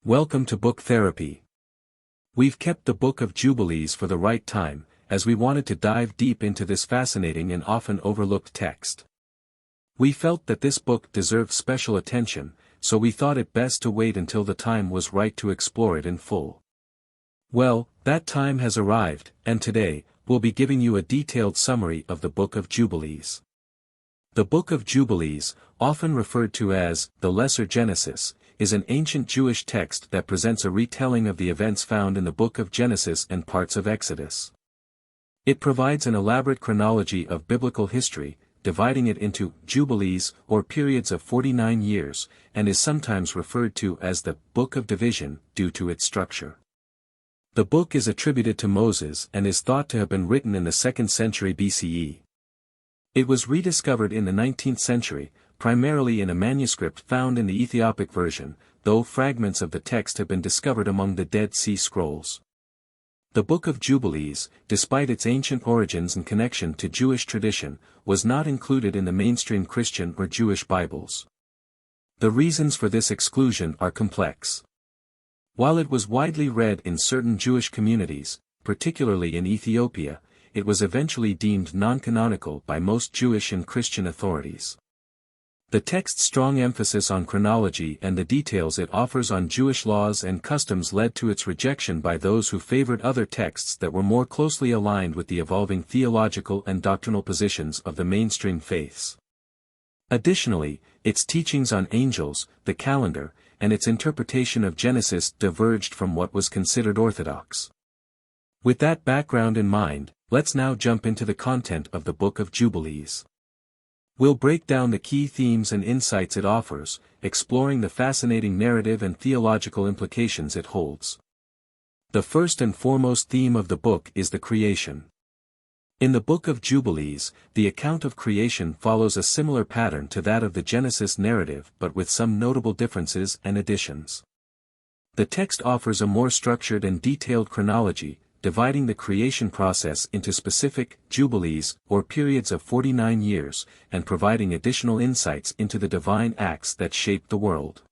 Welcome to Book Therapy. We've kept the Book of Jubilees for the right time, as we wanted to dive deep into this fascinating and often overlooked text. We felt that this book deserved special attention, so we thought it best to wait until the time was right to explore it in full. Well, that time has arrived, and today, we'll be giving you a detailed summary of the Book of Jubilees. The Book of Jubilees, often referred to as the Lesser Genesis, is an ancient Jewish text that presents a retelling of the events found in the book of Genesis and parts of Exodus. It provides an elaborate chronology of biblical history, dividing it into jubilees or periods of 49 years, and is sometimes referred to as the Book of Division due to its structure. The book is attributed to Moses and is thought to have been written in the 2nd century BCE. It was rediscovered in the 19th century, primarily in a manuscript found in the Ethiopic version, though fragments of the text have been discovered among the Dead Sea Scrolls. The Book of Jubilees, despite its ancient origins and connection to Jewish tradition, was not included in the mainstream Christian or Jewish Bibles. The reasons for this exclusion are complex. While it was widely read in certain Jewish communities, particularly in Ethiopia, it was eventually deemed non-canonical by most Jewish and Christian authorities. The text's strong emphasis on chronology and the details it offers on Jewish laws and customs led to its rejection by those who favored other texts that were more closely aligned with the evolving theological and doctrinal positions of the mainstream faiths. Additionally, its teachings on angels, the calendar, and its interpretation of Genesis diverged from what was considered orthodox. With that background in mind, let's now jump into the content of the Book of Jubilees. We'll break down the key themes and insights it offers, exploring the fascinating narrative and theological implications it holds. The first and foremost theme of the book is the creation. In the Book of Jubilees, the account of creation follows a similar pattern to that of the Genesis narrative but with some notable differences and additions. The text offers a more structured and detailed chronology, dividing the creation process into specific jubilees or periods of 49 years, and providing additional insights into the divine acts that shape the world.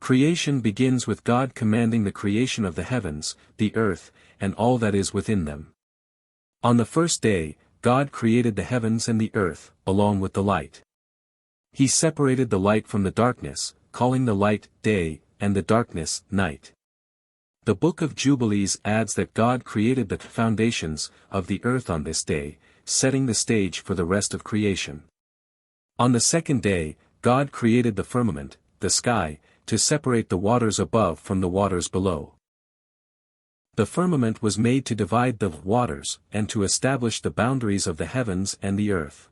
Creation begins with God commanding the creation of the heavens, the earth, and all that is within them. On the first day, God created the heavens and the earth, along with the light. He separated the light from the darkness, calling the light day, and the darkness night. The Book of Jubilees adds that God created the foundations of the earth on this day, setting the stage for the rest of creation. On the second day, God created the firmament, the sky, to separate the waters above from the waters below. The firmament was made to divide the waters, and to establish the boundaries of the heavens and the earth.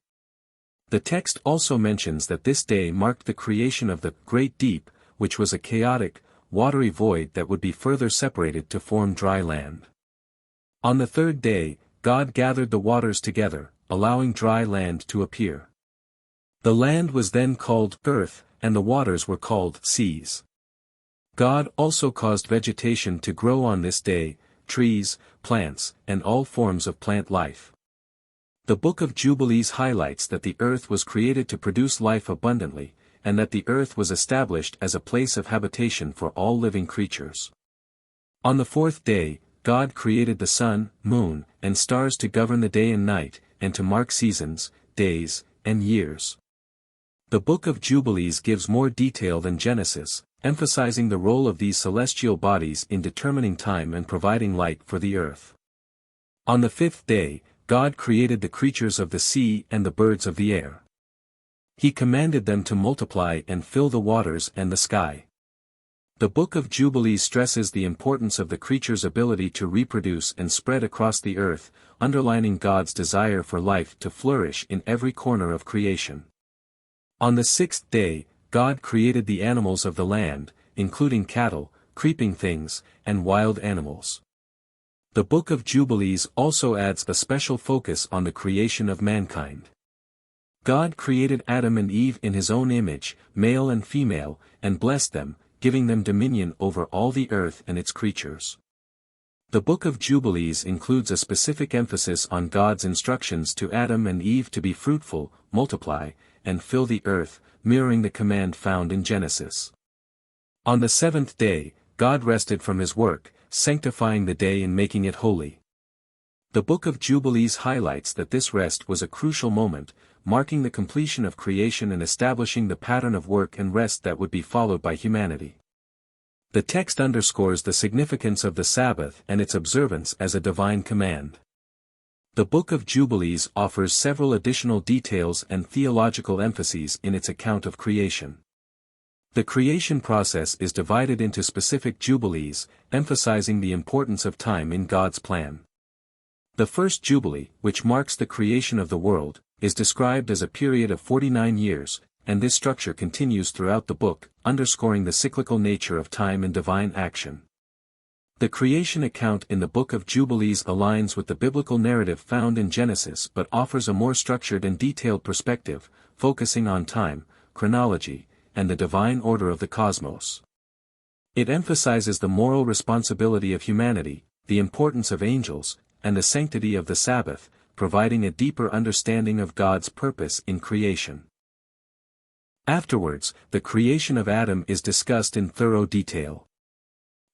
The text also mentions that this day marked the creation of the great deep, which was a chaotic, watery void that would be further separated to form dry land. On the third day, God gathered the waters together, allowing dry land to appear. The land was then called earth, and the waters were called seas. God also caused vegetation to grow on this day, trees, plants, and all forms of plant life. The Book of Jubilees highlights that the earth was created to produce life abundantly, and that the earth was established as a place of habitation for all living creatures. On the fourth day, God created the sun, moon, and stars to govern the day and night, and to mark seasons, days, and years. The Book of Jubilees gives more detail than Genesis, emphasizing the role of these celestial bodies in determining time and providing light for the earth. On the fifth day, God created the creatures of the sea and the birds of the air. He commanded them to multiply and fill the waters and the sky. The Book of Jubilees stresses the importance of the creature's ability to reproduce and spread across the earth, underlining God's desire for life to flourish in every corner of creation. On the sixth day, God created the animals of the land, including cattle, creeping things, and wild animals. The Book of Jubilees also adds a special focus on the creation of mankind. God created Adam and Eve in his own image, male and female, and blessed them, giving them dominion over all the earth and its creatures. The Book of Jubilees includes a specific emphasis on God's instructions to Adam and Eve to be fruitful, multiply, and fill the earth, mirroring the command found in Genesis. On the seventh day, God rested from his work, sanctifying the day and making it holy. The Book of Jubilees highlights that this rest was a crucial moment, marking the completion of creation and establishing the pattern of work and rest that would be followed by humanity. The text underscores the significance of the Sabbath and its observance as a divine command. The Book of Jubilees offers several additional details and theological emphases in its account of creation. The creation process is divided into specific jubilees, emphasizing the importance of time in God's plan. The first jubilee, which marks the creation of the world, is described as a period of 49 years, and this structure continues throughout the book, underscoring the cyclical nature of time and divine action. The creation account in the Book of Jubilees aligns with the biblical narrative found in Genesis but offers a more structured and detailed perspective, focusing on time, chronology, and the divine order of the cosmos. It emphasizes the moral responsibility of humanity, the importance of angels, and the sanctity of the Sabbath, providing a deeper understanding of God's purpose in creation. Afterwards, the creation of Adam is discussed in thorough detail.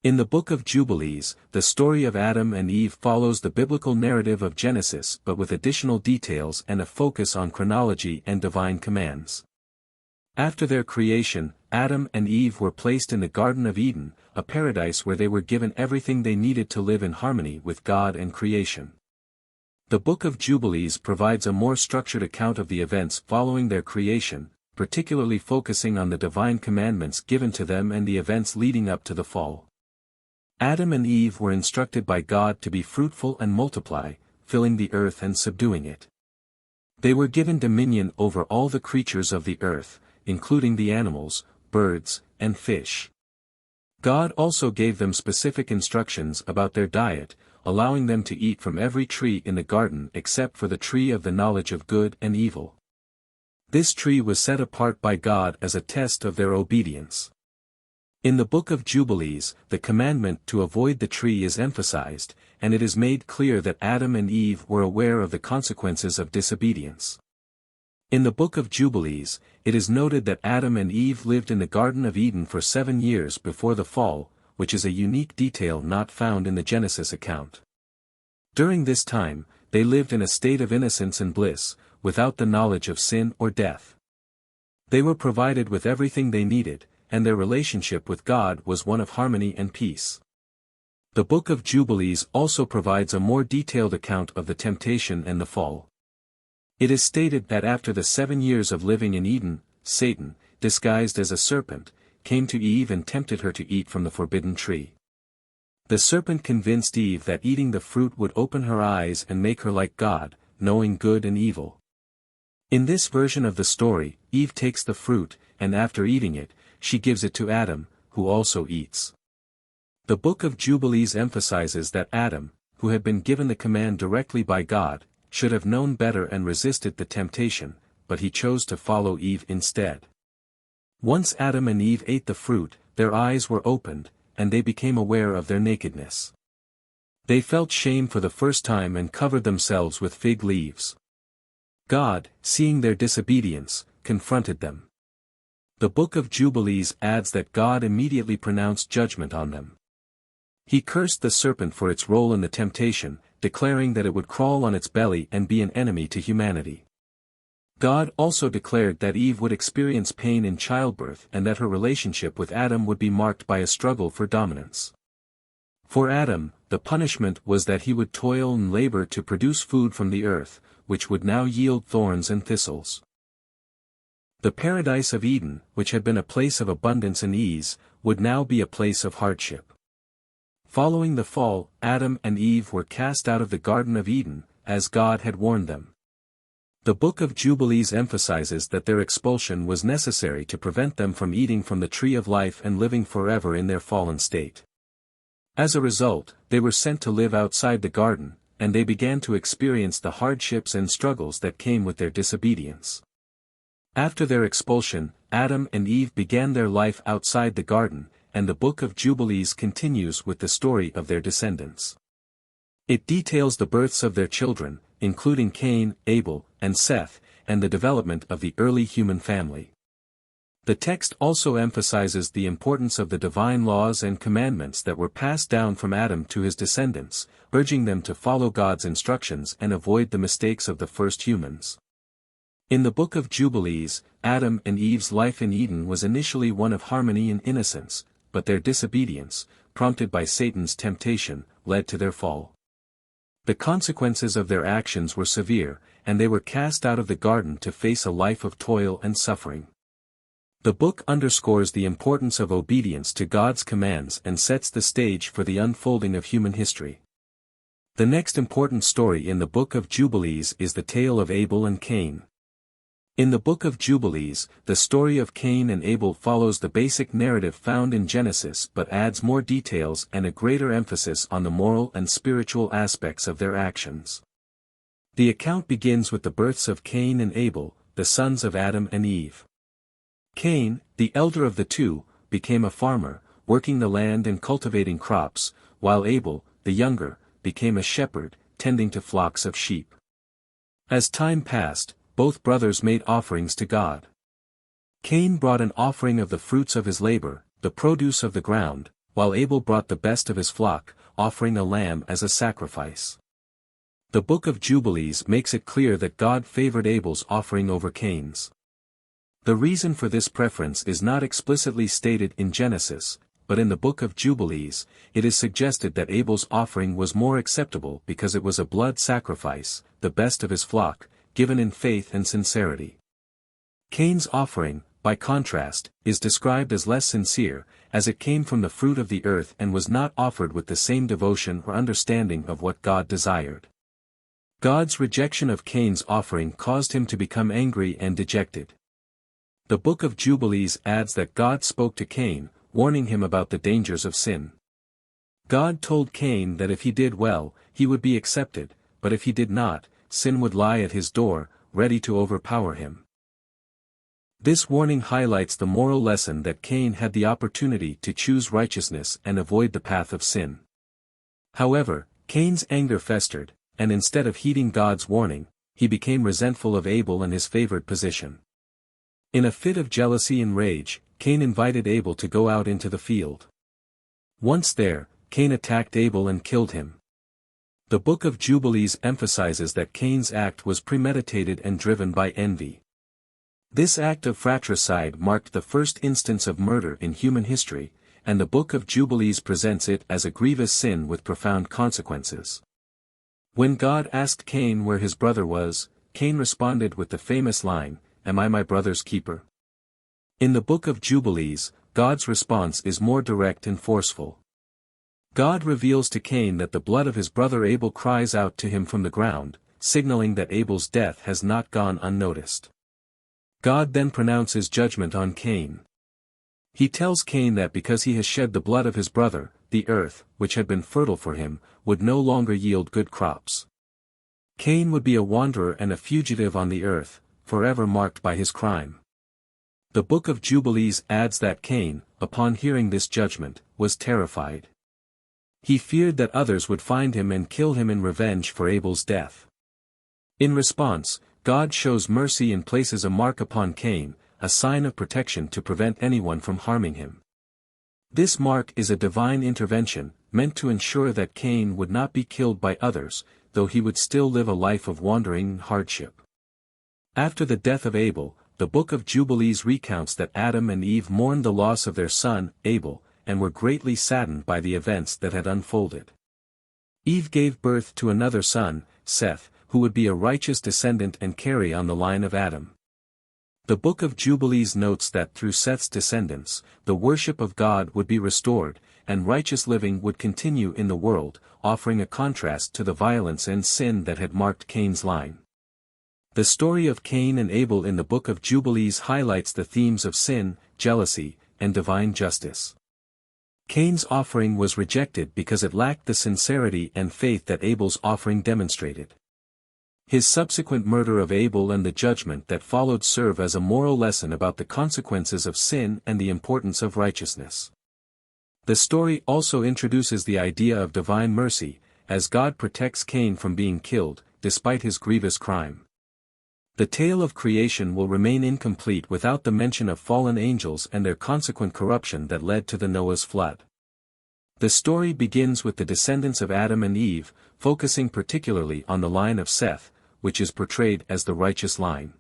In the Book of Jubilees, the story of Adam and Eve follows the biblical narrative of Genesis but with additional details and a focus on chronology and divine commands. After their creation, Adam and Eve were placed in the Garden of Eden, a paradise where they were given everything they needed to live in harmony with God and creation. The Book of Jubilees provides a more structured account of the events following their creation, particularly focusing on the divine commandments given to them and the events leading up to the fall. Adam and Eve were instructed by God to be fruitful and multiply, filling the earth and subduing it. They were given dominion over all the creatures of the earth, including the animals, birds, and fish. God also gave them specific instructions about their diet, allowing them to eat from every tree in the garden except for the tree of the knowledge of good and evil. This tree was set apart by God as a test of their obedience. In the Book of Jubilees, the commandment to avoid the tree is emphasized, and it is made clear that Adam and Eve were aware of the consequences of disobedience. In the Book of Jubilees, it is noted that Adam and Eve lived in the Garden of Eden for 7 years before the fall, which is a unique detail not found in the Genesis account. During this time, they lived in a state of innocence and bliss, without the knowledge of sin or death. They were provided with everything they needed, and their relationship with God was one of harmony and peace. The Book of Jubilees also provides a more detailed account of the temptation and the fall. It is stated that after the 7 years of living in Eden, Satan, disguised as a serpent, came to Eve and tempted her to eat from the forbidden tree. The serpent convinced Eve that eating the fruit would open her eyes and make her like God, knowing good and evil. In this version of the story, Eve takes the fruit, and after eating it, she gives it to Adam, who also eats. The Book of Jubilees emphasizes that Adam, who had been given the command directly by God, should have known better and resisted the temptation, but he chose to follow Eve instead. Once Adam and Eve ate the fruit, their eyes were opened, and they became aware of their nakedness. They felt shame for the first time and covered themselves with fig leaves. God, seeing their disobedience, confronted them. The Book of Jubilees adds that God immediately pronounced judgment on them. He cursed the serpent for its role in the temptation, declaring that it would crawl on its belly and be an enemy to humanity. God also declared that Eve would experience pain in childbirth and that her relationship with Adam would be marked by a struggle for dominance. For Adam, the punishment was that he would toil and labor to produce food from the earth, which would now yield thorns and thistles. The paradise of Eden, which had been a place of abundance and ease, would now be a place of hardship. Following the fall, Adam and Eve were cast out of the Garden of Eden, as God had warned them. The Book of Jubilees emphasizes that their expulsion was necessary to prevent them from eating from the tree of life and living forever in their fallen state. As a result, they were sent to live outside the garden, and they began to experience the hardships and struggles that came with their disobedience. After their expulsion, Adam and Eve began their life outside the garden, and the Book of Jubilees continues with the story of their descendants. It details the births of their children, including Cain, Abel, and Seth, and the development of the early human family. The text also emphasizes the importance of the divine laws and commandments that were passed down from Adam to his descendants, urging them to follow God's instructions and avoid the mistakes of the first humans. In the Book of Jubilees, Adam and Eve's life in Eden was initially one of harmony and innocence, but their disobedience, prompted by Satan's temptation, led to their fall. The consequences of their actions were severe, and they were cast out of the garden to face a life of toil and suffering. The book underscores the importance of obedience to God's commands and sets the stage for the unfolding of human history. The next important story in the Book of Jubilees is the tale of Abel and Cain. In the Book of Jubilees, the story of Cain and Abel follows the basic narrative found in Genesis but adds more details and a greater emphasis on the moral and spiritual aspects of their actions. The account begins with the births of Cain and Abel, the sons of Adam and Eve. Cain, the elder of the two, became a farmer, working the land and cultivating crops, while Abel, the younger, became a shepherd, tending to flocks of sheep. As time passed, both brothers made offerings to God. Cain brought an offering of the fruits of his labor, the produce of the ground, while Abel brought the best of his flock, offering a lamb as a sacrifice. The Book of Jubilees makes it clear that God favored Abel's offering over Cain's. The reason for this preference is not explicitly stated in Genesis, but in the Book of Jubilees, it is suggested that Abel's offering was more acceptable because it was a blood sacrifice, the best of his flock, given in faith and sincerity. Cain's offering, by contrast, is described as less sincere, as it came from the fruit of the earth and was not offered with the same devotion or understanding of what God desired. God's rejection of Cain's offering caused him to become angry and dejected. The Book of Jubilees adds that God spoke to Cain, warning him about the dangers of sin. God told Cain that if he did well, he would be accepted, but if he did not, sin would lie at his door, ready to overpower him. This warning highlights the moral lesson that Cain had the opportunity to choose righteousness and avoid the path of sin. However, Cain's anger festered, and instead of heeding God's warning, he became resentful of Abel and his favored position. In a fit of jealousy and rage, Cain invited Abel to go out into the field. Once there, Cain attacked Abel and killed him. The Book of Jubilees emphasizes that Cain's act was premeditated and driven by envy. This act of fratricide marked the first instance of murder in human history, and the Book of Jubilees presents it as a grievous sin with profound consequences. When God asked Cain where his brother was, Cain responded with the famous line, "Am I my brother's keeper?" In the Book of Jubilees, God's response is more direct and forceful. God reveals to Cain that the blood of his brother Abel cries out to him from the ground, signaling that Abel's death has not gone unnoticed. God then pronounces judgment on Cain. He tells Cain that because he has shed the blood of his brother, the earth, which had been fertile for him, would no longer yield good crops. Cain would be a wanderer and a fugitive on the earth, forever marked by his crime. The Book of Jubilees adds that Cain, upon hearing this judgment, was terrified. He feared that others would find him and kill him in revenge for Abel's death. In response, God shows mercy and places a mark upon Cain, a sign of protection to prevent anyone from harming him. This mark is a divine intervention, meant to ensure that Cain would not be killed by others, though he would still live a life of wandering and hardship. After the death of Abel, the Book of Jubilees recounts that Adam and Eve mourned the loss of their son, Abel, and were greatly saddened by the events that had unfolded. Eve gave birth to another son, Seth, who would be a righteous descendant and carry on the line of Adam. The Book of Jubilees notes that through Seth's descendants, the worship of God would be restored, and righteous living would continue in the world, offering a contrast to the violence and sin that had marked Cain's line. The story of Cain and Abel in the Book of Jubilees highlights the themes of sin, jealousy, and divine justice. Cain's offering was rejected because it lacked the sincerity and faith that Abel's offering demonstrated. His subsequent murder of Abel and the judgment that followed serve as a moral lesson about the consequences of sin and the importance of righteousness. The story also introduces the idea of divine mercy, as God protects Cain from being killed, despite his grievous crime. The tale of creation will remain incomplete without the mention of fallen angels and their consequent corruption that led to the Noah's flood. The story begins with the descendants of Adam and Eve, focusing particularly on the line of Seth, which is portrayed as the righteous line.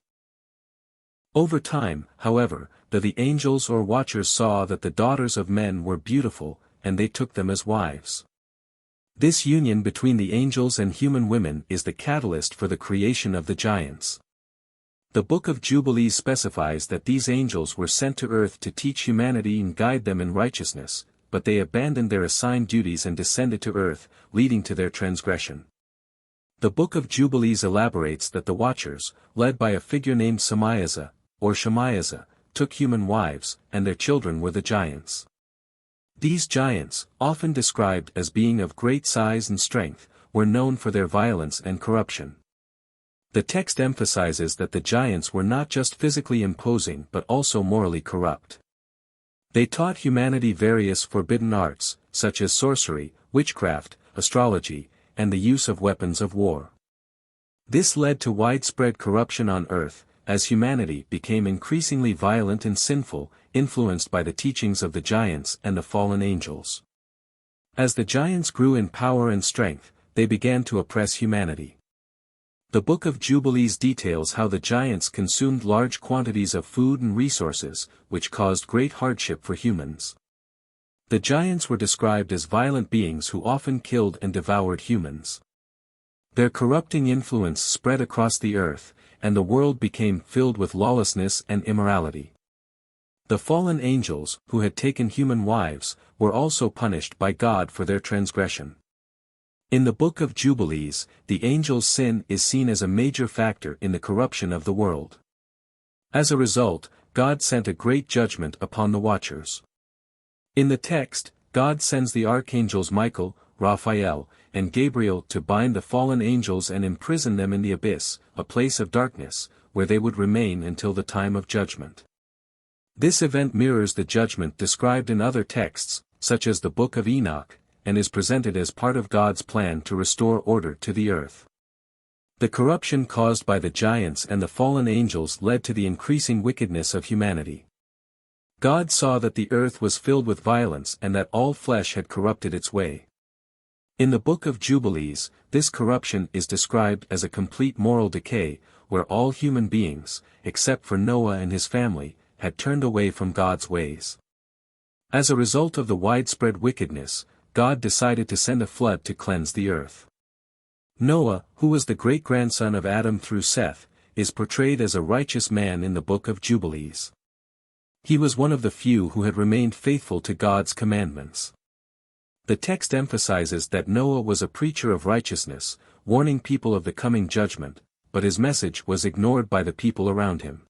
Over time, however, the angels or watchers saw that the daughters of men were beautiful, and they took them as wives. This union between the angels and human women is the catalyst for the creation of the giants. The Book of Jubilees specifies that these angels were sent to earth to teach humanity and guide them in righteousness, but they abandoned their assigned duties and descended to earth, leading to their transgression. The Book of Jubilees elaborates that the Watchers, led by a figure named Samyaza, or Shemayaza, took human wives, and their children were the giants. These giants, often described as being of great size and strength, were known for their violence and corruption. The text emphasizes that the giants were not just physically imposing but also morally corrupt. They taught humanity various forbidden arts, such as sorcery, witchcraft, astrology, and the use of weapons of war. This led to widespread corruption on earth, as humanity became increasingly violent and sinful, influenced by the teachings of the giants and the fallen angels. As the giants grew in power and strength, they began to oppress humanity. The Book of Jubilees details how the giants consumed large quantities of food and resources, which caused great hardship for humans. The giants were described as violent beings who often killed and devoured humans. Their corrupting influence spread across the earth, and the world became filled with lawlessness and immorality. The fallen angels, who had taken human wives, were also punished by God for their transgression. In the Book of Jubilees, the angels' sin is seen as a major factor in the corruption of the world. As a result, God sent a great judgment upon the Watchers. In the text, God sends the archangels Michael, Raphael, and Gabriel to bind the fallen angels and imprison them in the abyss, a place of darkness, where they would remain until the time of judgment. This event mirrors the judgment described in other texts, such as the Book of Enoch, and is presented as part of God's plan to restore order to the earth. The corruption caused by the giants and the fallen angels led to the increasing wickedness of humanity. God saw that the earth was filled with violence and that all flesh had corrupted its way. In the Book of Jubilees, this corruption is described as a complete moral decay, where all human beings, except for Noah and his family, had turned away from God's ways. As a result of the widespread wickedness, God decided to send a flood to cleanse the earth. Noah, who was the great-grandson of Adam through Seth, is portrayed as a righteous man in the Book of Jubilees. He was one of the few who had remained faithful to God's commandments. The text emphasizes that Noah was a preacher of righteousness, warning people of the coming judgment, but his message was ignored by the people around him.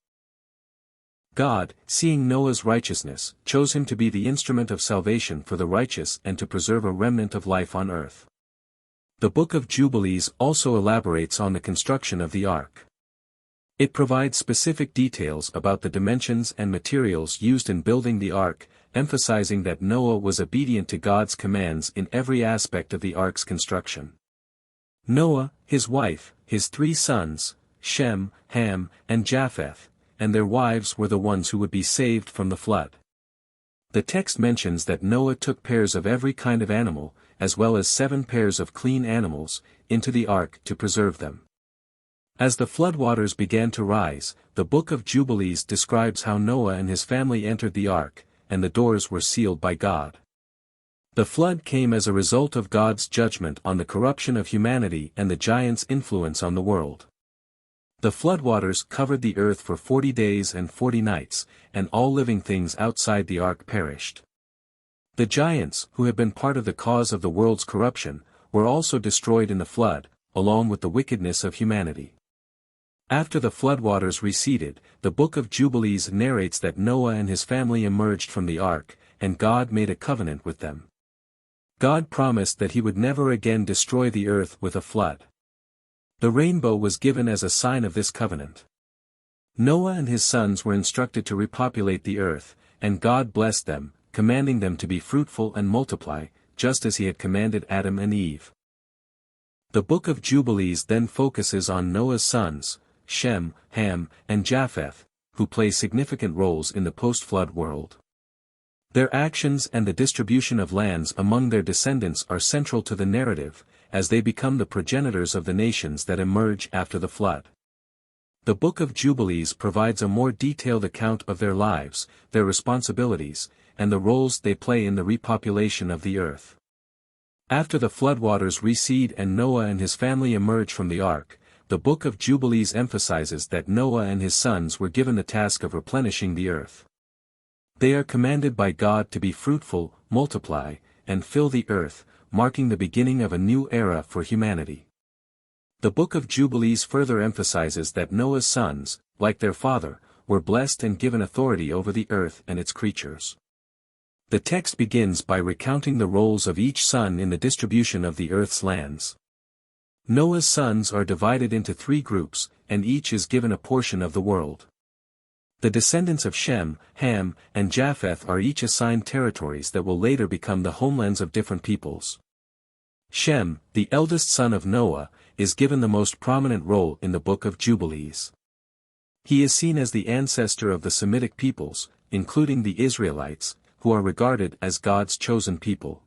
God, seeing Noah's righteousness, chose him to be the instrument of salvation for the righteous and to preserve a remnant of life on earth. The Book of Jubilees also elaborates on the construction of the ark. It provides specific details about the dimensions and materials used in building the ark, emphasizing that Noah was obedient to God's commands in every aspect of the ark's construction. Noah, his wife, his 3 sons, Shem, Ham, and Japheth, and their wives were the ones who would be saved from the flood. The text mentions that Noah took pairs of every kind of animal, as well as 7 pairs of clean animals, into the ark to preserve them. As the floodwaters began to rise, the Book of Jubilees describes how Noah and his family entered the ark, and the doors were sealed by God. The flood came as a result of God's judgment on the corruption of humanity and the giants' influence on the world. The floodwaters covered the earth for 40 days and 40 nights, and all living things outside the ark perished. The giants, who had been part of the cause of the world's corruption, were also destroyed in the flood, along with the wickedness of humanity. After the floodwaters receded, the Book of Jubilees narrates that Noah and his family emerged from the ark, and God made a covenant with them. God promised that he would never again destroy the earth with a flood. The rainbow was given as a sign of this covenant. Noah and his sons were instructed to repopulate the earth, and God blessed them, commanding them to be fruitful and multiply, just as he had commanded Adam and Eve. The Book of Jubilees then focuses on Noah's sons, Shem, Ham, and Japheth, who play significant roles in the post-flood world. Their actions and the distribution of lands among their descendants are central to the narrative, as they become the progenitors of the nations that emerge after the flood. The Book of Jubilees provides a more detailed account of their lives, their responsibilities, and the roles they play in the repopulation of the earth. After the floodwaters recede and Noah and his family emerge from the ark, the Book of Jubilees emphasizes that Noah and his sons were given the task of replenishing the earth. They are commanded by God to be fruitful, multiply, and fill the earth, marking the beginning of a new era for humanity. The Book of Jubilees further emphasizes that Noah's sons, like their father, were blessed and given authority over the earth and its creatures. The text begins by recounting the roles of each son in the distribution of the earth's lands. Noah's sons are divided into 3 groups, and each is given a portion of the world. The descendants of Shem, Ham, and Japheth are each assigned territories that will later become the homelands of different peoples. Shem, the eldest son of Noah, is given the most prominent role in the Book of Jubilees. He is seen as the ancestor of the Semitic peoples, including the Israelites, who are regarded as God's chosen people.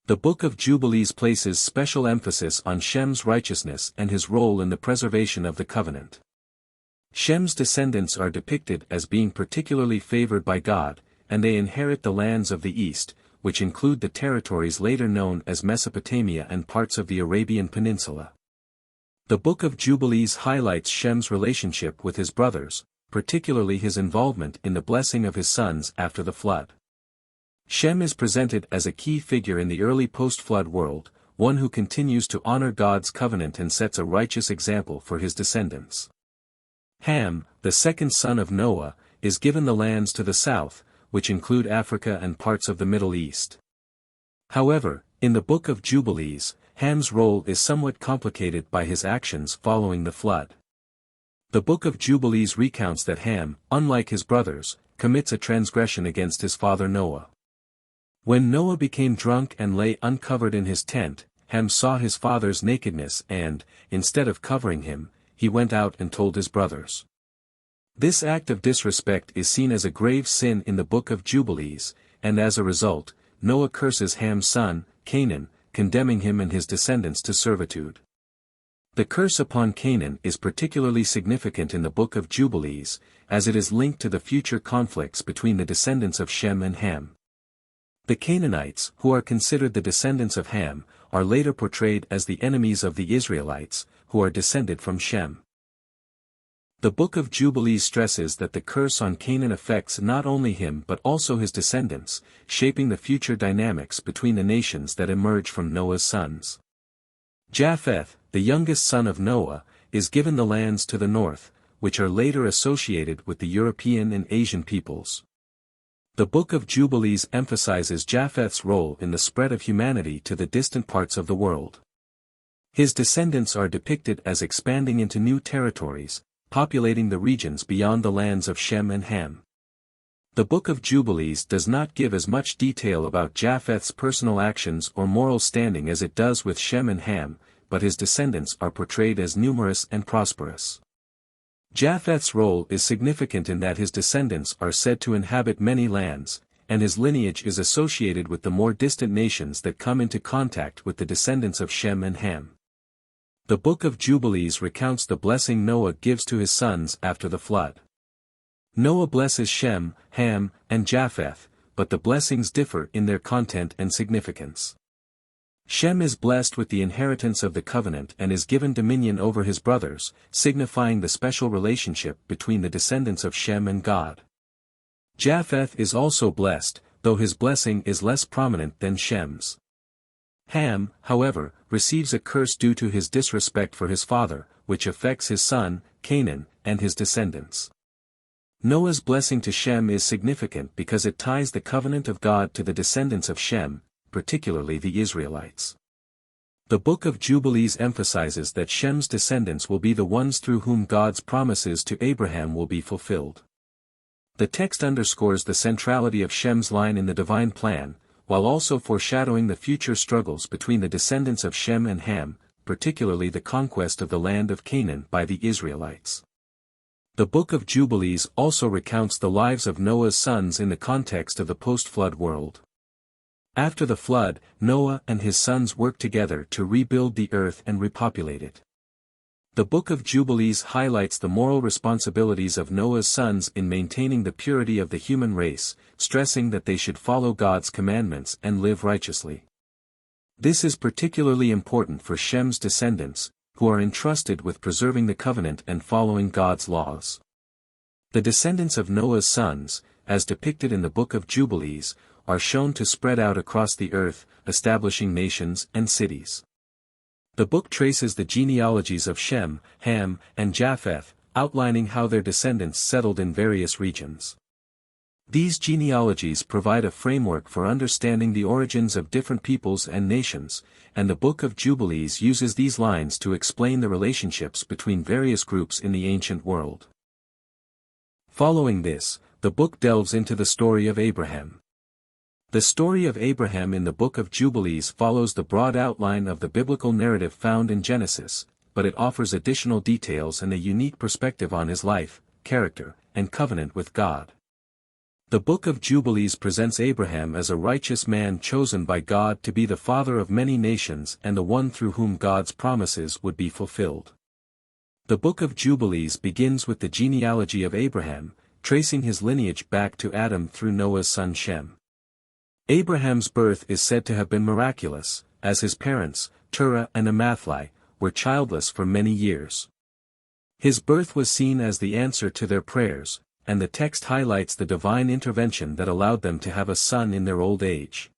The Book of Jubilees places special emphasis on Shem's righteousness and his role in the preservation of the covenant. Shem's descendants are depicted as being particularly favored by God, and they inherit the lands of the east, which include the territories later known as Mesopotamia and parts of the Arabian Peninsula. The Book of Jubilees highlights Shem's relationship with his brothers, particularly his involvement in the blessing of his sons after the flood. Shem is presented as a key figure in the early post-flood world, one who continues to honor God's covenant and sets a righteous example for his descendants. Ham, the second son of Noah, is given the lands to the south, which include Africa and parts of the Middle East. However, in the Book of Jubilees, Ham's role is somewhat complicated by his actions following the flood. The Book of Jubilees recounts that Ham, unlike his brothers, commits a transgression against his father Noah. When Noah became drunk and lay uncovered in his tent, Ham saw his father's nakedness and, instead of covering him, he went out and told his brothers. This act of disrespect is seen as a grave sin in the Book of Jubilees, and as a result, Noah curses Ham's son, Canaan, condemning him and his descendants to servitude. The curse upon Canaan is particularly significant in the Book of Jubilees, as it is linked to the future conflicts between the descendants of Shem and Ham. The Canaanites, who are considered the descendants of Ham, are later portrayed as the enemies of the Israelites, who are descended from Shem. The Book of Jubilees stresses that the curse on Canaan affects not only him but also his descendants, shaping the future dynamics between the nations that emerge from Noah's sons. Japheth, the youngest son of Noah, is given the lands to the north, which are later associated with the European and Asian peoples. The Book of Jubilees emphasizes Japheth's role in the spread of humanity to the distant parts of the world. His descendants are depicted as expanding into new territories, populating the regions beyond the lands of Shem and Ham. The Book of Jubilees does not give as much detail about Japheth's personal actions or moral standing as it does with Shem and Ham, but his descendants are portrayed as numerous and prosperous. Japheth's role is significant in that his descendants are said to inhabit many lands, and his lineage is associated with the more distant nations that come into contact with the descendants of Shem and Ham. The Book of Jubilees recounts the blessing Noah gives to his sons after the flood. Noah blesses Shem, Ham, and Japheth, but the blessings differ in their content and significance. Shem is blessed with the inheritance of the covenant and is given dominion over his brothers, signifying the special relationship between the descendants of Shem and God. Japheth is also blessed, though his blessing is less prominent than Shem's. Ham, however, receives a curse due to his disrespect for his father, which affects his son, Canaan, and his descendants. Noah's blessing to Shem is significant because it ties the covenant of God to the descendants of Shem, particularly the Israelites. The Book of Jubilees emphasizes that Shem's descendants will be the ones through whom God's promises to Abraham will be fulfilled. The text underscores the centrality of Shem's line in the divine plan, while also foreshadowing the future struggles between the descendants of Shem and Ham, particularly the conquest of the land of Canaan by the Israelites. The Book of Jubilees also recounts the lives of Noah's sons in the context of the post-flood world. After the flood, Noah and his sons worked together to rebuild the earth and repopulate it. The Book of Jubilees highlights the moral responsibilities of Noah's sons in maintaining the purity of the human race, stressing that they should follow God's commandments and live righteously. This is particularly important for Shem's descendants, who are entrusted with preserving the covenant and following God's laws. The descendants of Noah's sons, as depicted in the Book of Jubilees, are shown to spread out across the earth, establishing nations and cities. The book traces the genealogies of Shem, Ham, and Japheth, outlining how their descendants settled in various regions. These genealogies provide a framework for understanding the origins of different peoples and nations, and the Book of Jubilees uses these lines to explain the relationships between various groups in the ancient world. Following this, the book delves into the story of Abraham. The story of Abraham in the Book of Jubilees follows the broad outline of the biblical narrative found in Genesis, but it offers additional details and a unique perspective on his life, character, and covenant with God. The Book of Jubilees presents Abraham as a righteous man chosen by God to be the father of many nations and the one through whom God's promises would be fulfilled. The Book of Jubilees begins with the genealogy of Abraham, tracing his lineage back to Adam through Noah's son Shem. Abraham's birth is said to have been miraculous, as his parents, Terah and Amathli, were childless for many years. His birth was seen as the answer to their prayers, and the text highlights the divine intervention that allowed them to have a son in their old age.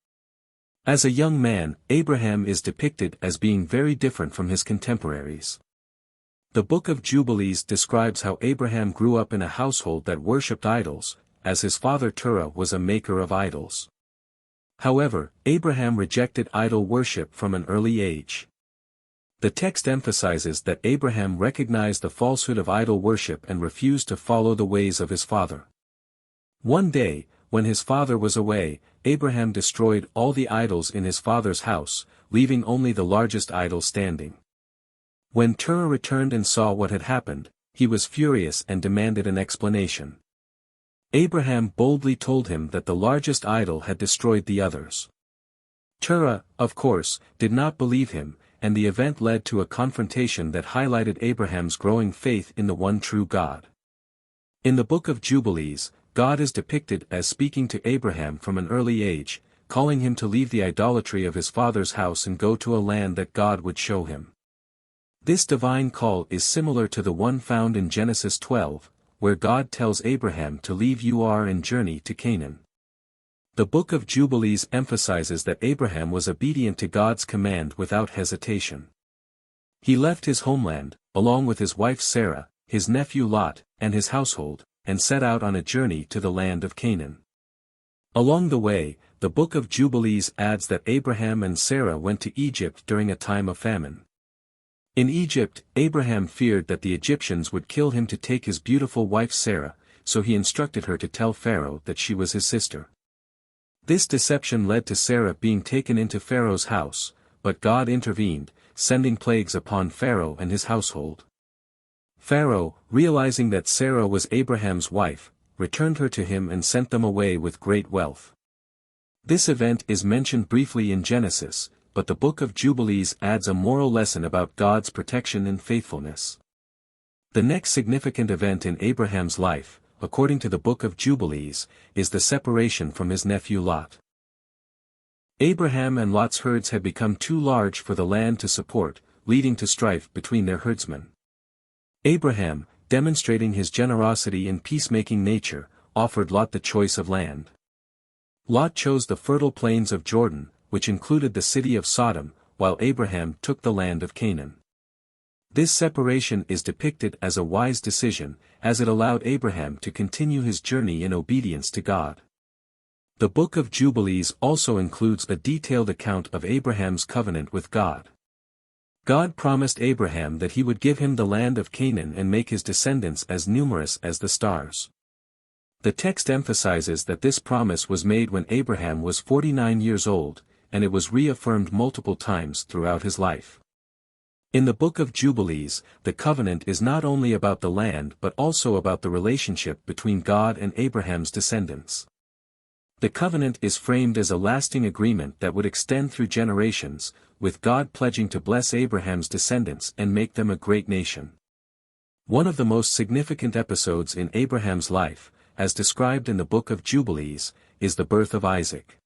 As a young man, Abraham is depicted as being very different from his contemporaries. The Book of Jubilees describes how Abraham grew up in a household that worshipped idols, as his father Terah was a maker of idols. However, Abraham rejected idol worship from an early age. The text emphasizes that Abraham recognized the falsehood of idol worship and refused to follow the ways of his father. One day, when his father was away, Abraham destroyed all the idols in his father's house, leaving only the largest idol standing. When Terah returned and saw what had happened, he was furious and demanded an explanation. Abraham boldly told him that the largest idol had destroyed the others. Terah, of course, did not believe him, and the event led to a confrontation that highlighted Abraham's growing faith in the one true God. In the Book of Jubilees, God is depicted as speaking to Abraham from an early age, calling him to leave the idolatry of his father's house and go to a land that God would show him. This divine call is similar to the one found in Genesis 12, where God tells Abraham to leave Ur and journey to Canaan. The Book of Jubilees emphasizes that Abraham was obedient to God's command without hesitation. He left his homeland, along with his wife Sarah, his nephew Lot, and his household, and set out on a journey to the land of Canaan. Along the way, the Book of Jubilees adds that Abraham and Sarah went to Egypt during a time of famine. In Egypt, Abraham feared that the Egyptians would kill him to take his beautiful wife Sarah, so he instructed her to tell Pharaoh that she was his sister. This deception led to Sarah being taken into Pharaoh's house, but God intervened, sending plagues upon Pharaoh and his household. Pharaoh, realizing that Sarah was Abraham's wife, returned her to him and sent them away with great wealth. This event is mentioned briefly in Genesis, but the Book of Jubilees adds a moral lesson about God's protection and faithfulness. The next significant event in Abraham's life, according to the Book of Jubilees, is the separation from his nephew Lot. Abraham and Lot's herds had become too large for the land to support, leading to strife between their herdsmen. Abraham, demonstrating his generosity and peacemaking nature, offered Lot the choice of land. Lot chose the fertile plains of Jordan, which included the city of Sodom, while Abraham took the land of Canaan. This separation is depicted as a wise decision, as it allowed Abraham to continue his journey in obedience to God. The Book of Jubilees also includes a detailed account of Abraham's covenant with God. God promised Abraham that he would give him the land of Canaan and make his descendants as numerous as the stars. The text emphasizes that this promise was made when Abraham was 49 years old, and it was reaffirmed multiple times throughout his life. In the Book of Jubilees, the covenant is not only about the land but also about the relationship between God and Abraham's descendants. The covenant is framed as a lasting agreement that would extend through generations, with God pledging to bless Abraham's descendants and make them a great nation. One of the most significant episodes in Abraham's life, as described in the Book of Jubilees, is the birth of Isaac.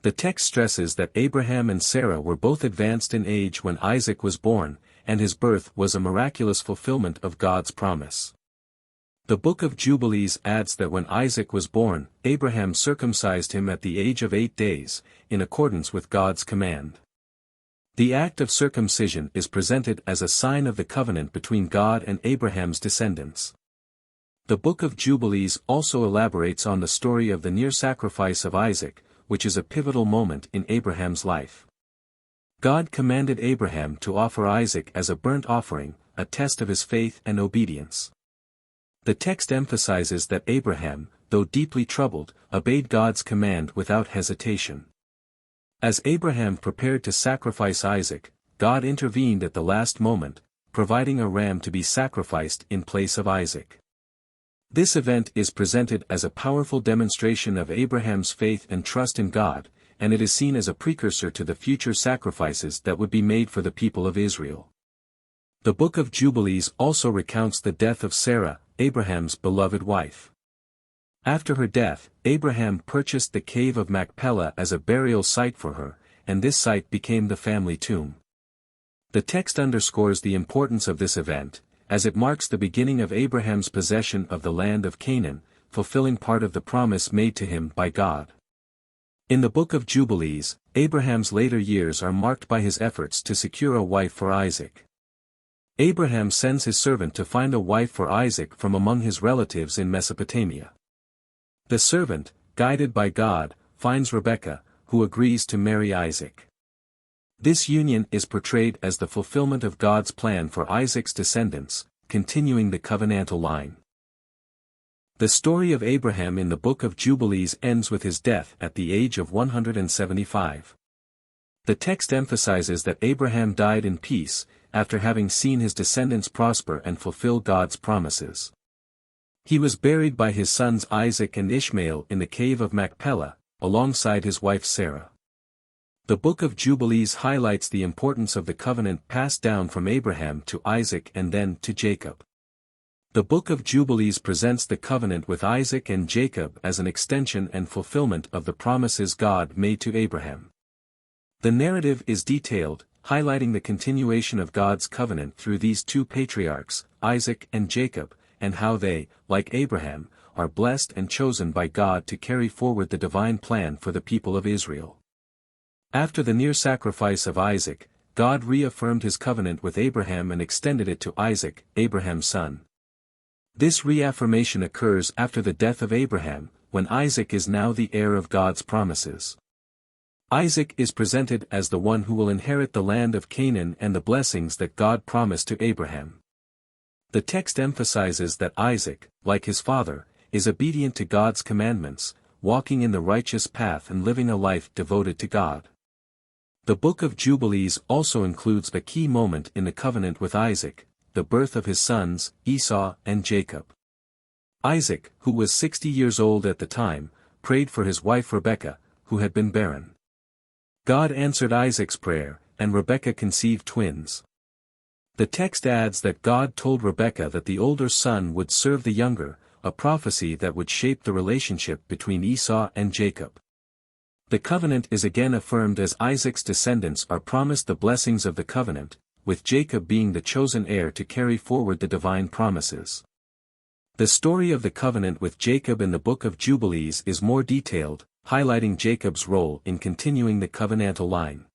The text stresses that Abraham and Sarah were both advanced in age when Isaac was born, and his birth was a miraculous fulfillment of God's promise. The Book of Jubilees adds that when Isaac was born, Abraham circumcised him at the age of 8 days, in accordance with God's command. The act of circumcision is presented as a sign of the covenant between God and Abraham's descendants. The Book of Jubilees also elaborates on the story of the near sacrifice of Isaac, which is a pivotal moment in Abraham's life. God commanded Abraham to offer Isaac as a burnt offering, a test of his faith and obedience. The text emphasizes that Abraham, though deeply troubled, obeyed God's command without hesitation. As Abraham prepared to sacrifice Isaac, God intervened at the last moment, providing a ram to be sacrificed in place of Isaac. This event is presented as a powerful demonstration of Abraham's faith and trust in God, and it is seen as a precursor to the future sacrifices that would be made for the people of Israel. The Book of Jubilees also recounts the death of Sarah, Abraham's beloved wife. After her death, Abraham purchased the cave of Machpelah as a burial site for her, and this site became the family tomb. The text underscores the importance of this event, as it marks the beginning of Abraham's possession of the land of Canaan, fulfilling part of the promise made to him by God. In the Book of Jubilees, Abraham's later years are marked by his efforts to secure a wife for Isaac. Abraham sends his servant to find a wife for Isaac from among his relatives in Mesopotamia. The servant, guided by God, finds Rebekah, who agrees to marry Isaac. This union is portrayed as the fulfillment of God's plan for Isaac's descendants, continuing the covenantal line. The story of Abraham in the Book of Jubilees ends with his death at the age of 175. The text emphasizes that Abraham died in peace, after having seen his descendants prosper and fulfill God's promises. He was buried by his sons Isaac and Ishmael in the cave of Machpelah, alongside his wife Sarah. The Book of Jubilees highlights the importance of the covenant passed down from Abraham to Isaac and then to Jacob. The Book of Jubilees presents the covenant with Isaac and Jacob as an extension and fulfillment of the promises God made to Abraham. The narrative is detailed, highlighting the continuation of God's covenant through these two patriarchs, Isaac and Jacob, and how they, like Abraham, are blessed and chosen by God to carry forward the divine plan for the people of Israel. After the near sacrifice of Isaac, God reaffirmed his covenant with Abraham and extended it to Isaac, Abraham's son. This reaffirmation occurs after the death of Abraham, when Isaac is now the heir of God's promises. Isaac is presented as the one who will inherit the land of Canaan and the blessings that God promised to Abraham. The text emphasizes that Isaac, like his father, is obedient to God's commandments, walking in the righteous path and living a life devoted to God. The Book of Jubilees also includes a key moment in the covenant with Isaac, the birth of his sons, Esau and Jacob. Isaac, who was 60 years old at the time, prayed for his wife Rebekah, who had been barren. God answered Isaac's prayer, and Rebekah conceived twins. The text adds that God told Rebekah that the older son would serve the younger, a prophecy that would shape the relationship between Esau and Jacob. The covenant is again affirmed as Isaac's descendants are promised the blessings of the covenant, with Jacob being the chosen heir to carry forward the divine promises. The story of the covenant with Jacob in the Book of Jubilees is more detailed, highlighting Jacob's role in continuing the covenantal line.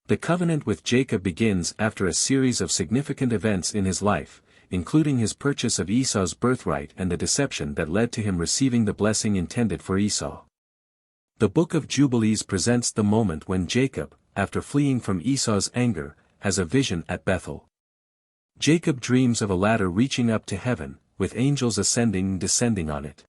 The covenant with Jacob begins after a series of significant events in his life, including his purchase of Esau's birthright and the deception that led to him receiving the blessing intended for Esau. The Book of Jubilees presents the moment when Jacob, after fleeing from Esau's anger, has a vision at Bethel. Jacob dreams of a ladder reaching up to heaven, with angels ascending and descending on it.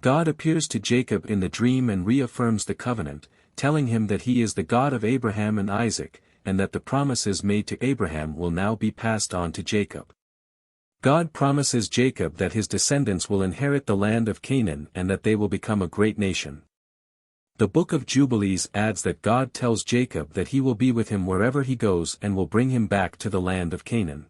God appears to Jacob in the dream and reaffirms the covenant, telling him that he is the God of Abraham and Isaac, and that the promises made to Abraham will now be passed on to Jacob. God promises Jacob that his descendants will inherit the land of Canaan and that they will become a great nation. The Book of Jubilees adds that God tells Jacob that he will be with him wherever he goes and will bring him back to the land of Canaan.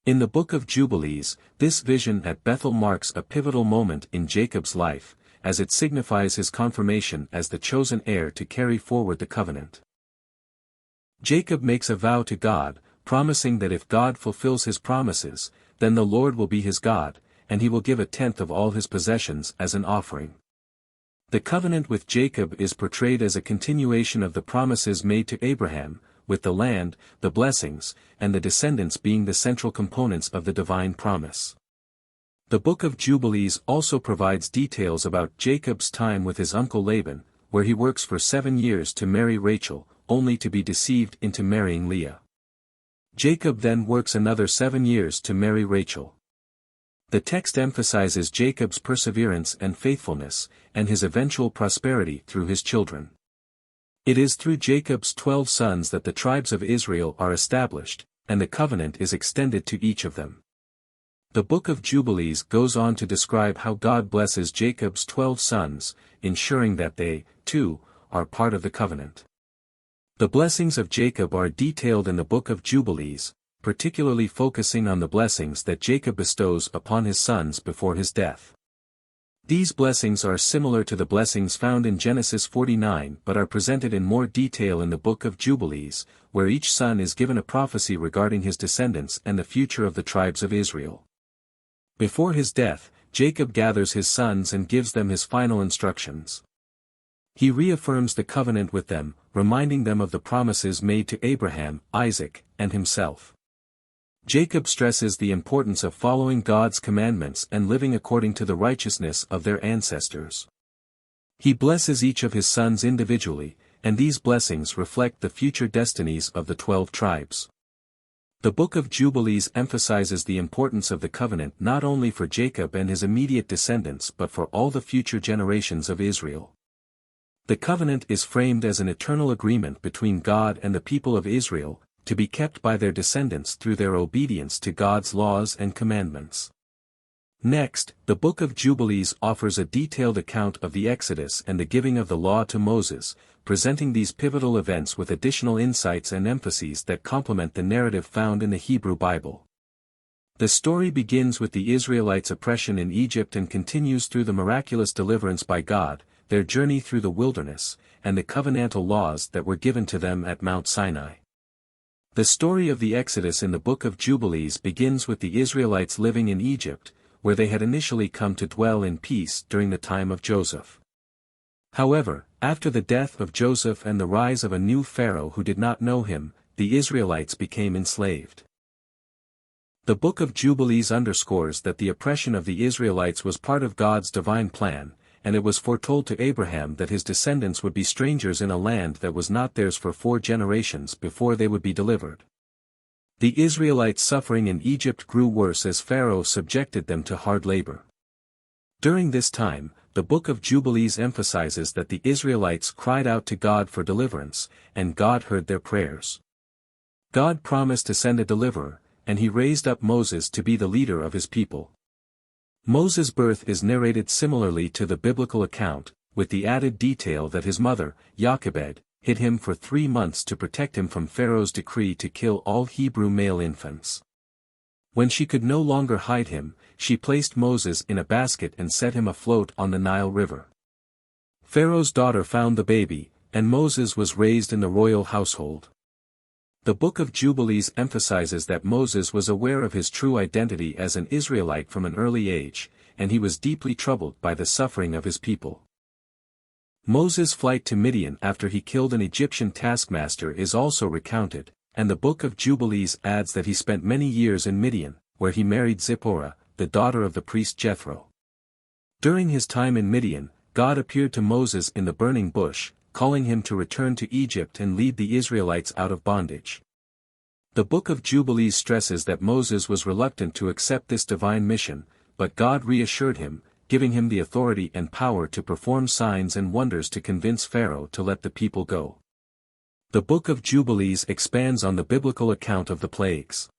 In the Book of Jubilees, this vision at Bethel marks a pivotal moment in Jacob's life, as it signifies his confirmation as the chosen heir to carry forward the covenant. Jacob makes a vow to God, promising that if God fulfills his promises, then the Lord will be his God, and he will give 1/10 of all his possessions as an offering. The covenant with Jacob is portrayed as a continuation of the promises made to Abraham, with the land, the blessings, and the descendants being the central components of the divine promise. The Book of Jubilees also provides details about Jacob's time with his uncle Laban, where he works for 7 years to marry Rachel, only to be deceived into marrying Leah. Jacob then works another 7 years to marry Rachel. The text emphasizes Jacob's perseverance and faithfulness, and his eventual prosperity through his children. It is through Jacob's 12 sons that the tribes of Israel are established, and the covenant is extended to each of them. The Book of Jubilees goes on to describe how God blesses Jacob's 12 sons, ensuring that they, too, are part of the covenant. The blessings of Jacob are detailed in the Book of Jubilees, particularly focusing on the blessings that Jacob bestows upon his sons before his death. These blessings are similar to the blessings found in Genesis 49 but are presented in more detail in the Book of Jubilees, where each son is given a prophecy regarding his descendants and the future of the tribes of Israel. Before his death, Jacob gathers his sons and gives them his final instructions. He reaffirms the covenant with them, reminding them of the promises made to Abraham, Isaac, and himself. Jacob stresses the importance of following God's commandments and living according to the righteousness of their ancestors. He blesses each of his sons individually, and these blessings reflect the future destinies of the 12 tribes. The Book of Jubilees emphasizes the importance of the covenant not only for Jacob and his immediate descendants but for all the future generations of Israel. The covenant is framed as an eternal agreement between God and the people of Israel, to be kept by their descendants through their obedience to God's laws and commandments. Next, the Book of Jubilees offers a detailed account of the Exodus and the giving of the law to Moses, presenting these pivotal events with additional insights and emphases that complement the narrative found in the Hebrew Bible. The story begins with the Israelites' oppression in Egypt and continues through the miraculous deliverance by God, their journey through the wilderness, and the covenantal laws that were given to them at Mount Sinai. The story of the Exodus in the Book of Jubilees begins with the Israelites living in Egypt, where they had initially come to dwell in peace during the time of Joseph. However, after the death of Joseph and the rise of a new Pharaoh who did not know him, the Israelites became enslaved. The Book of Jubilees underscores that the oppression of the Israelites was part of God's divine plan, and it was foretold to Abraham that his descendants would be strangers in a land that was not theirs for 4 generations before they would be delivered. The Israelites' suffering in Egypt grew worse as Pharaoh subjected them to hard labor. During this time, the Book of Jubilees emphasizes that the Israelites cried out to God for deliverance, and God heard their prayers. God promised to send a deliverer, and he raised up Moses to be the leader of his people. Moses' birth is narrated similarly to the biblical account, with the added detail that his mother, Jochebed, hid him for 3 months to protect him from Pharaoh's decree to kill all Hebrew male infants. When she could no longer hide him, she placed Moses in a basket and set him afloat on the Nile River. Pharaoh's daughter found the baby, and Moses was raised in the royal household. The Book of Jubilees emphasizes that Moses was aware of his true identity as an Israelite from an early age, and he was deeply troubled by the suffering of his people. Moses' flight to Midian after he killed an Egyptian taskmaster is also recounted, and the Book of Jubilees adds that he spent many years in Midian, where he married Zipporah, the daughter of the priest Jethro. During his time in Midian, God appeared to Moses in the burning bush, calling him to return to Egypt and lead the Israelites out of bondage. The Book of Jubilees stresses that Moses was reluctant to accept this divine mission, but God reassured him, giving him the authority and power to perform signs and wonders to convince Pharaoh to let the people go. The Book of Jubilees expands on the biblical account of the plagues.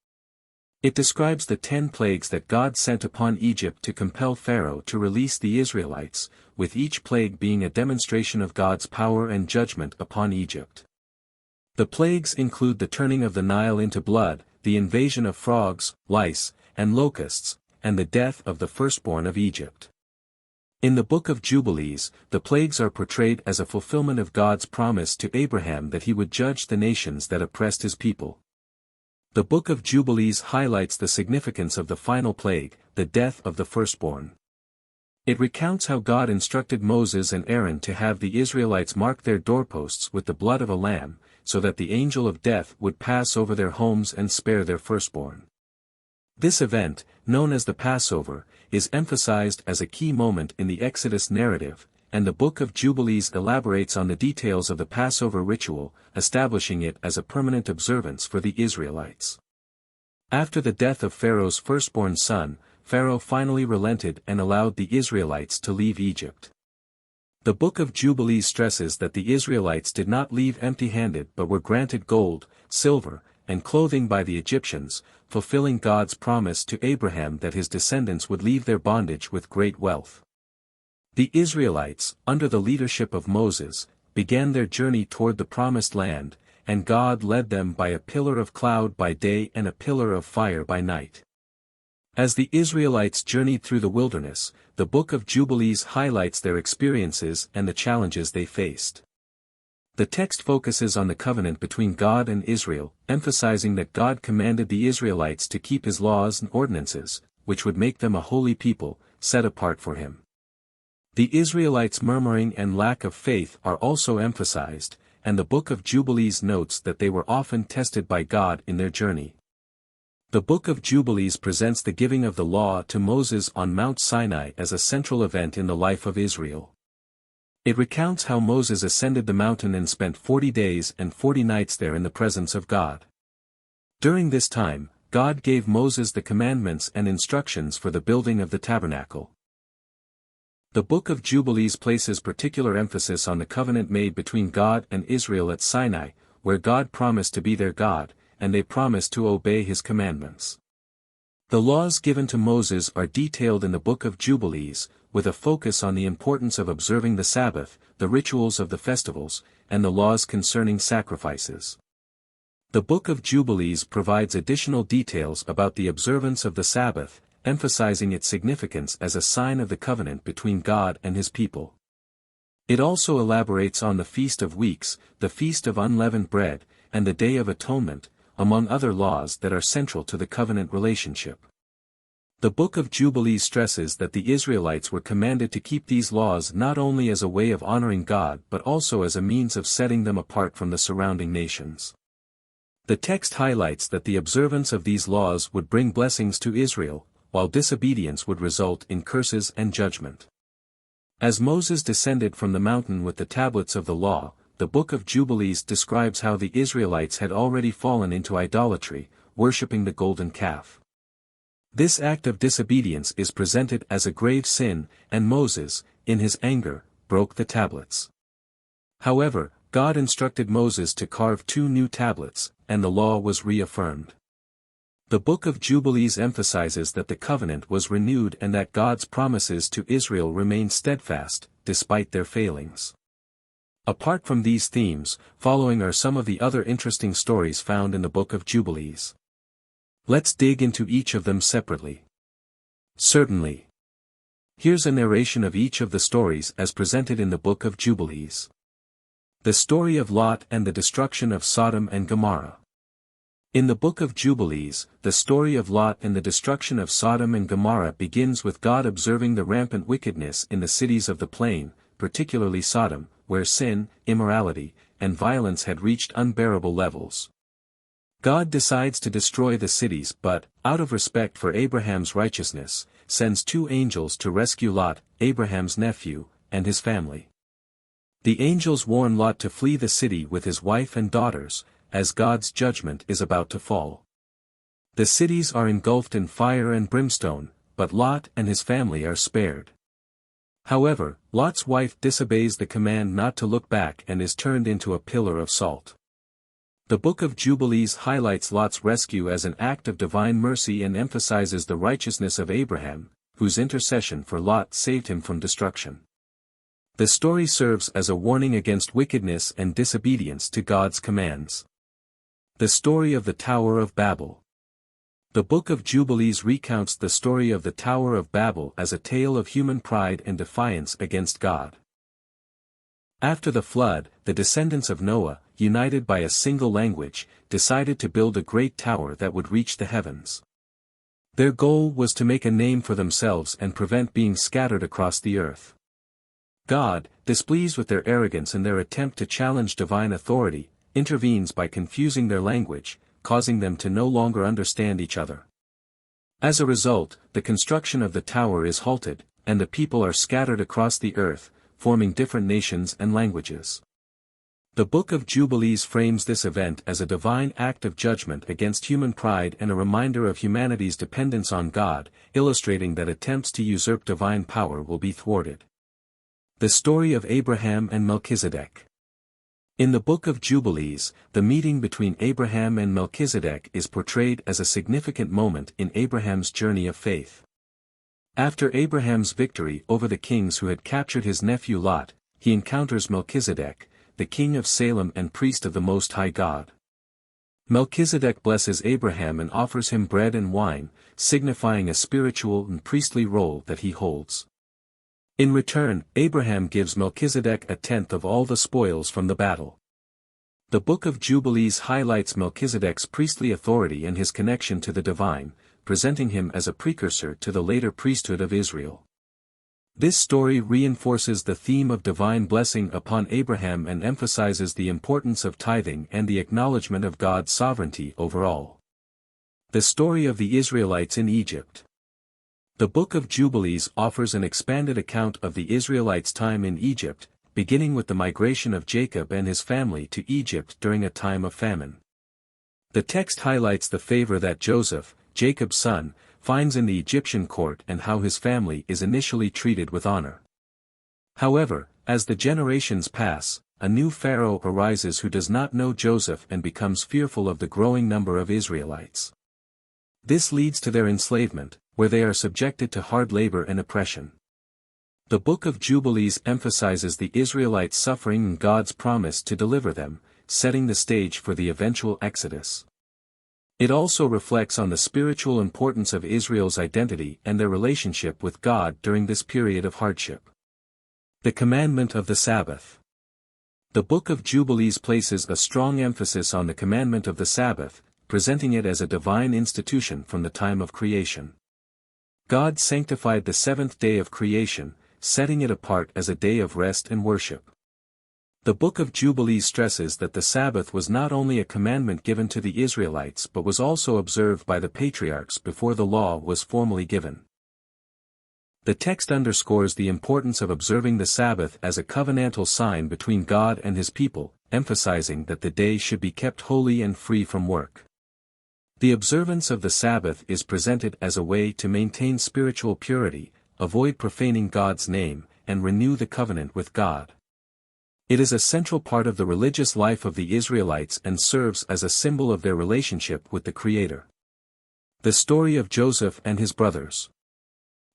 It describes the 10 plagues that God sent upon Egypt to compel Pharaoh to release the Israelites, with each plague being a demonstration of God's power and judgment upon Egypt. The plagues include the turning of the Nile into blood, the invasion of frogs, lice, and locusts, and the death of the firstborn of Egypt. In the Book of Jubilees, the plagues are portrayed as a fulfillment of God's promise to Abraham that he would judge the nations that oppressed his people. The Book of Jubilees highlights the significance of the final plague, the death of the firstborn. It recounts how God instructed Moses and Aaron to have the Israelites mark their doorposts with the blood of a lamb, so that the angel of death would pass over their homes and spare their firstborn. This event, known as the Passover, is emphasized as a key moment in the Exodus narrative, and the Book of Jubilees elaborates on the details of the Passover ritual, establishing it as a permanent observance for the Israelites. After the death of Pharaoh's firstborn son, Pharaoh finally relented and allowed the Israelites to leave Egypt. The Book of Jubilees stresses that the Israelites did not leave empty-handed but were granted gold, silver, and clothing by the Egyptians, fulfilling God's promise to Abraham that his descendants would leave their bondage with great wealth. The Israelites, under the leadership of Moses, began their journey toward the Promised Land, and God led them by a pillar of cloud by day and a pillar of fire by night. As the Israelites journeyed through the wilderness, the Book of Jubilees highlights their experiences and the challenges they faced. The text focuses on the covenant between God and Israel, emphasizing that God commanded the Israelites to keep his laws and ordinances, which would make them a holy people, set apart for him. The Israelites' murmuring and lack of faith are also emphasized, and the Book of Jubilees notes that they were often tested by God in their journey. The Book of Jubilees presents the giving of the law to Moses on Mount Sinai as a central event in the life of Israel. It recounts how Moses ascended the mountain and spent 40 days and 40 nights there in the presence of God. During this time, God gave Moses the commandments and instructions for the building of the tabernacle. The Book of Jubilees places particular emphasis on the covenant made between God and Israel at Sinai, where God promised to be their God, and they promised to obey his commandments. The laws given to Moses are detailed in the Book of Jubilees, with a focus on the importance of observing the Sabbath, the rituals of the festivals, and the laws concerning sacrifices. The Book of Jubilees provides additional details about the observance of the Sabbath, emphasizing its significance as a sign of the covenant between God and his people. It also elaborates on the Feast of Weeks, the Feast of Unleavened Bread, and the Day of Atonement, among other laws that are central to the covenant relationship. The Book of Jubilees stresses that the Israelites were commanded to keep these laws not only as a way of honoring God but also as a means of setting them apart from the surrounding nations. The text highlights that the observance of these laws would bring blessings to Israel, while disobedience would result in curses and judgment. As Moses descended from the mountain with the tablets of the law, the Book of Jubilees describes how the Israelites had already fallen into idolatry, worshipping the golden calf. This act of disobedience is presented as a grave sin, and Moses, in his anger, broke the tablets. However, God instructed Moses to carve 2 new tablets, and the law was reaffirmed. The Book of Jubilees emphasizes that the covenant was renewed and that God's promises to Israel remain steadfast, despite their failings. Apart from these themes, following are some of the other interesting stories found in the Book of Jubilees. Let's dig into each of them separately. Certainly. Here's a narration of each of the stories as presented in the Book of Jubilees. The story of Lot and the destruction of Sodom and Gomorrah. In the Book of Jubilees, the story of Lot and the destruction of Sodom and Gomorrah begins with God observing the rampant wickedness in the cities of the plain, particularly Sodom, where sin, immorality, and violence had reached unbearable levels. God decides to destroy the cities but, out of respect for Abraham's righteousness, sends 2 angels to rescue Lot, Abraham's nephew, and his family. The angels warn Lot to flee the city with his wife and daughters, as God's judgment is about to fall. The cities are engulfed in fire and brimstone, but Lot and his family are spared. However, Lot's wife disobeys the command not to look back and is turned into a pillar of salt. The Book of Jubilees highlights Lot's rescue as an act of divine mercy and emphasizes the righteousness of Abraham, whose intercession for Lot saved him from destruction. The story serves as a warning against wickedness and disobedience to God's commands. The story of the Tower of Babel. The Book of Jubilees recounts the story of the Tower of Babel as a tale of human pride and defiance against God. After the flood, the descendants of Noah, united by a single language, decided to build a great tower that would reach the heavens. Their goal was to make a name for themselves and prevent being scattered across the earth. God, displeased with their arrogance and their attempt to challenge divine authority, intervenes by confusing their language, causing them to no longer understand each other. As a result, the construction of the tower is halted, and the people are scattered across the earth, forming different nations and languages. The Book of Jubilees frames this event as a divine act of judgment against human pride and a reminder of humanity's dependence on God, illustrating that attempts to usurp divine power will be thwarted. The story of Abraham and Melchizedek. In the Book of Jubilees, the meeting between Abraham and Melchizedek is portrayed as a significant moment in Abraham's journey of faith. After Abraham's victory over the kings who had captured his nephew Lot, he encounters Melchizedek, the king of Salem and priest of the Most High God. Melchizedek blesses Abraham and offers him bread and wine, signifying a spiritual and priestly role that he holds. In return, Abraham gives Melchizedek a tenth of all the spoils from the battle. The Book of Jubilees highlights Melchizedek's priestly authority and his connection to the divine, presenting him as a precursor to the later priesthood of Israel. This story reinforces the theme of divine blessing upon Abraham and emphasizes the importance of tithing and the acknowledgement of God's sovereignty over all. The story of the Israelites in Egypt. The Book of Jubilees offers an expanded account of the Israelites' time in Egypt, beginning with the migration of Jacob and his family to Egypt during a time of famine. The text highlights the favor that Joseph, Jacob's son, finds in the Egyptian court and how his family is initially treated with honor. However, as the generations pass, a new pharaoh arises who does not know Joseph and becomes fearful of the growing number of Israelites. This leads to their enslavement, where they are subjected to hard labor and oppression. The Book of Jubilees emphasizes the Israelites' suffering and God's promise to deliver them, setting the stage for the eventual exodus. It also reflects on the spiritual importance of Israel's identity and their relationship with God during this period of hardship. The commandment of the Sabbath. The Book of Jubilees places a strong emphasis on the commandment of the Sabbath, presenting it as a divine institution from the time of creation. God sanctified the seventh day of creation, setting it apart as a day of rest and worship. The Book of Jubilees stresses that the Sabbath was not only a commandment given to the Israelites but was also observed by the patriarchs before the law was formally given. The text underscores the importance of observing the Sabbath as a covenantal sign between God and his people, emphasizing that the day should be kept holy and free from work. The observance of the Sabbath is presented as a way to maintain spiritual purity, avoid profaning God's name, and renew the covenant with God. It is a central part of the religious life of the Israelites and serves as a symbol of their relationship with the Creator. The story of Joseph and his brothers.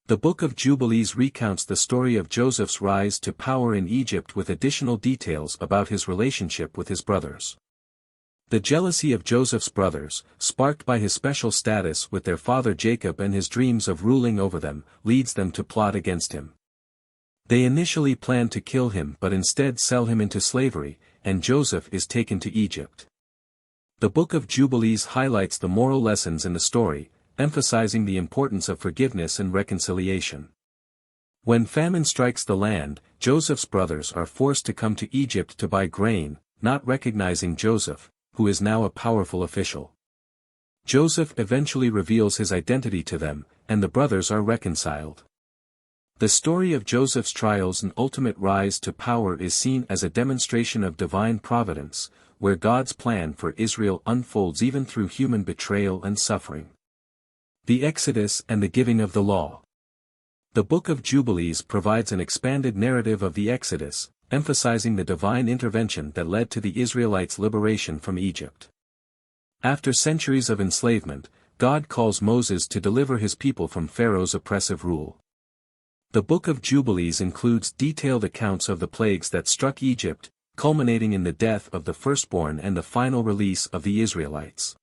The Book of Jubilees recounts the story of Joseph's rise to power in Egypt with additional details about his relationship with his brothers. The jealousy of Joseph's brothers, sparked by his special status with their father Jacob and his dreams of ruling over them, leads them to plot against him. They initially plan to kill him but instead sell him into slavery, and Joseph is taken to Egypt. The Book of Jubilees highlights the moral lessons in the story, emphasizing the importance of forgiveness and reconciliation. When famine strikes the land, Joseph's brothers are forced to come to Egypt to buy grain, not recognizing Joseph, who is now a powerful official. Joseph eventually reveals his identity to them, and the brothers are reconciled. The story of Joseph's trials and ultimate rise to power is seen as a demonstration of divine providence, where God's plan for Israel unfolds even through human betrayal and suffering. The Exodus and the giving of the law. The Book of Jubilees provides an expanded narrative of the Exodus, emphasizing the divine intervention that led to the Israelites' liberation from Egypt. After centuries of enslavement, God calls Moses to deliver his people from Pharaoh's oppressive rule. The Book of Jubilees includes detailed accounts of the plagues that struck Egypt, culminating in the death of the firstborn and the final release of the Israelites.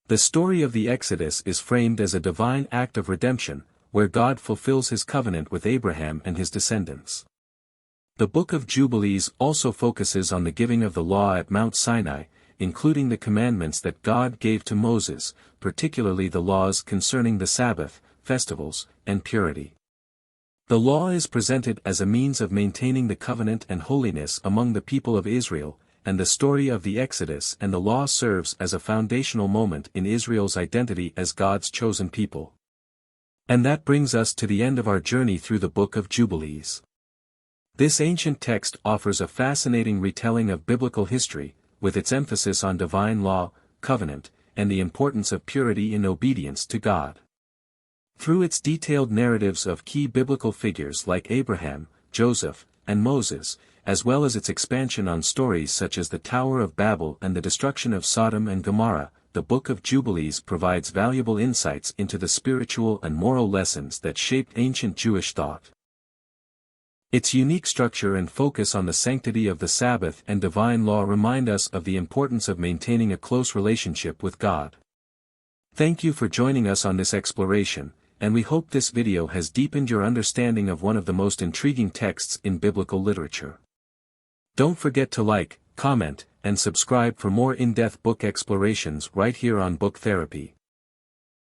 The story of the Exodus is framed as a divine act of redemption, where God fulfills his covenant with Abraham and his descendants. The Book of Jubilees also focuses on the giving of the law at Mount Sinai, including the commandments that God gave to Moses, particularly the laws concerning the Sabbath, festivals, and purity. The law is presented as a means of maintaining the covenant and holiness among the people of Israel, and the story of the Exodus and the law serves as a foundational moment in Israel's identity as God's chosen people. And that brings us to the end of our journey through the Book of Jubilees. This ancient text offers a fascinating retelling of biblical history, with its emphasis on divine law, covenant, and the importance of purity in obedience to God. Through its detailed narratives of key biblical figures like Abraham, Joseph, and Moses, as well as its expansion on stories such as the Tower of Babel and the destruction of Sodom and Gomorrah, the Book of Jubilees provides valuable insights into the spiritual and moral lessons that shaped ancient Jewish thought. Its unique structure and focus on the sanctity of the Sabbath and divine law remind us of the importance of maintaining a close relationship with God. Thank you for joining us on this exploration, and we hope this video has deepened your understanding of one of the most intriguing texts in biblical literature. Don't forget to like, comment, and subscribe for more in-depth book explorations right here on Book Therapy.